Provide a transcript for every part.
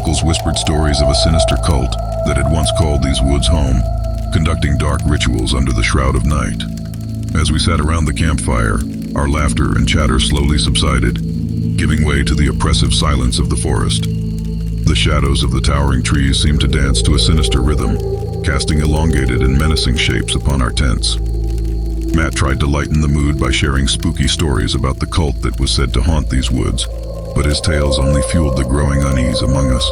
Locals whispered stories of a sinister cult that had once called these woods home, conducting dark rituals under the shroud of night. As we sat around the campfire, our laughter and chatter slowly subsided, giving way to the oppressive silence of the forest. The shadows of the towering trees seemed to dance to a sinister rhythm, casting elongated and menacing shapes upon our tents. Matt tried to lighten the mood by sharing spooky stories about the cult that was said to haunt these woods, but his tales only fueled the growing unease among us.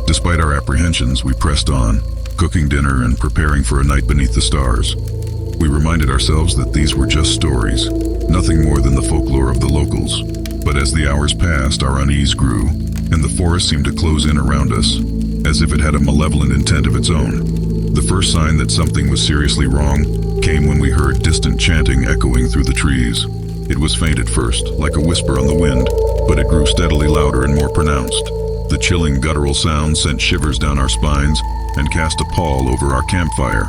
Despite our apprehensions, we pressed on, cooking dinner and preparing for a night beneath the stars. We reminded ourselves that these were just stories, nothing more than the folklore of the locals. But as the hours passed, our unease grew, and the forest seemed to close in around us, as if it had a malevolent intent of its own. The first sign that something was seriously wrong came when we heard distant chanting echoing through the trees. It was faint at first, like a whisper on the wind, but it grew steadily louder and more pronounced. The chilling guttural sound sent shivers down our spines and cast a pall over our campfire.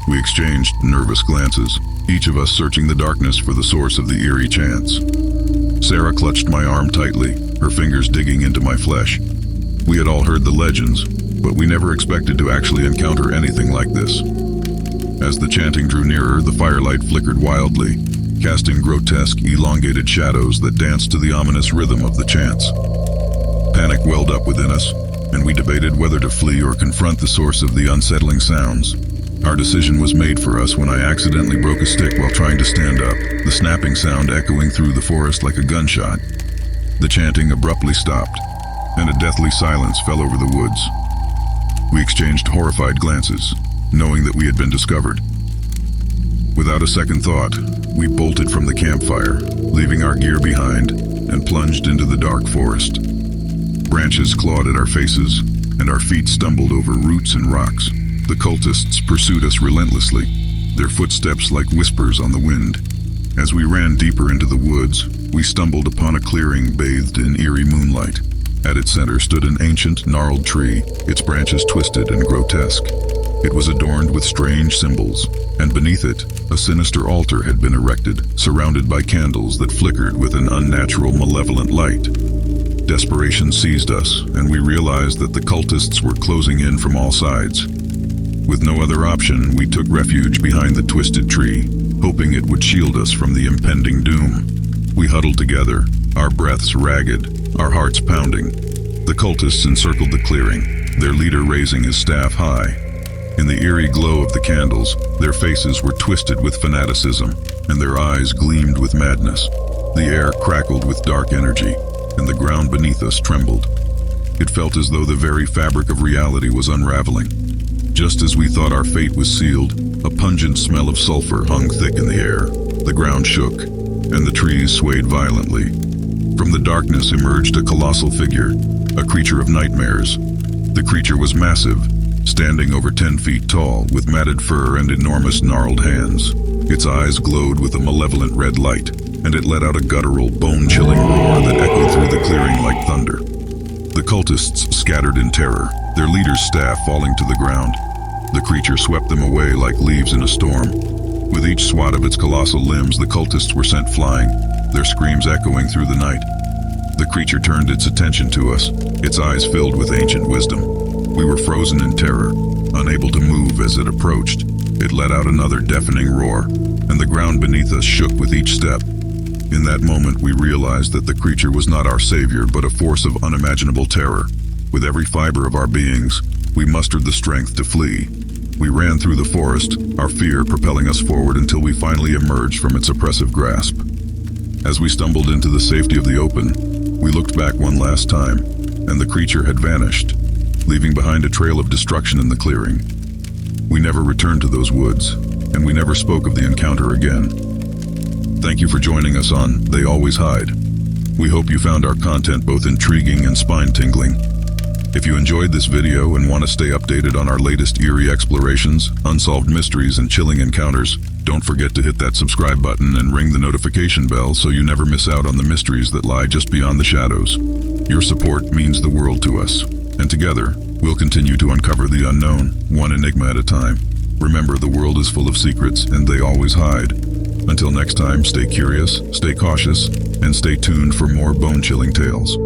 We exchanged nervous glances, each of us searching the darkness for the source of the eerie chants. Sarah clutched my arm tightly, her fingers digging into my flesh. We had all heard the legends, but we never expected to actually encounter anything like this. As the chanting drew nearer, the firelight flickered wildly, casting grotesque, elongated shadows that danced to the ominous rhythm of the chants. Panic welled up within us, and we debated whether to flee or confront the source of the unsettling sounds. Our decision was made for us when I accidentally broke a stick while trying to stand up, the snapping sound echoing through the forest like a gunshot. The chanting abruptly stopped, and a deathly silence fell over the woods. We exchanged horrified glances, knowing that we had been discovered. Without a second thought, we bolted from the campfire, leaving our gear behind, and plunged into the dark forest. Branches clawed at our faces, and our feet stumbled over roots and rocks. The cultists pursued us relentlessly, their footsteps like whispers on the wind. As we ran deeper into the woods, we stumbled upon a clearing bathed in eerie moonlight. At its center stood an ancient, gnarled tree, its branches twisted and grotesque. It was adorned with strange symbols, and beneath it, a sinister altar had been erected, surrounded by candles that flickered with an unnatural, malevolent light. Desperation seized us, and we realized that the cultists were closing in from all sides. With no other option, we took refuge behind the twisted tree, hoping it would shield us from the impending doom. We huddled together, our breaths ragged, our hearts pounding. The cultists encircled the clearing, their leader raising his staff high. In the eerie glow of the candles, their faces were twisted with fanaticism, and their eyes gleamed with madness. The air crackled with dark energy, and the ground beneath us trembled. It felt as though the very fabric of reality was unraveling. Just as we thought our fate was sealed, a pungent smell of sulfur hung thick in the air. The ground shook, and the trees swayed violently. From the darkness emerged a colossal figure, a creature of nightmares. The creature was massive, standing over 10 feet tall, with matted fur and enormous gnarled hands. Its eyes glowed with a malevolent red light, and it let out a guttural, bone-chilling roar that echoed through the clearing like thunder. The cultists scattered in terror, their leader's staff falling to the ground. The creature swept them away like leaves in a storm. With each swat of its colossal limbs, the cultists were sent flying, their screams echoing through the night. The creature turned its attention to us, its eyes filled with ancient wisdom. We were frozen in terror, unable to move as it approached. It let out another deafening roar, and the ground beneath us shook with each step. In that moment, we realized that the creature was not our savior, but a force of unimaginable terror. With every fiber of our beings, we mustered the strength to flee. We ran through the forest, our fear propelling us forward until we finally emerged from its oppressive grasp. As we stumbled into the safety of the open, we looked back one last time, and the creature had vanished, leaving behind a trail of destruction in the clearing. We never returned to those woods, and we never spoke of the encounter again. Thank you for joining us on They Always Hide. We hope you found our content both intriguing and spine-tingling. If you enjoyed this video and want to stay updated on our latest eerie explorations, unsolved mysteries, and chilling encounters, don't forget to hit that subscribe button and ring the notification bell so you never miss out on the mysteries that lie just beyond the shadows. Your support means the world to us, and together, we'll continue to uncover the unknown, one enigma at a time. Remember, the world is full of secrets, and they always hide. Until next time, stay curious, stay cautious, and stay tuned for more bone-chilling tales.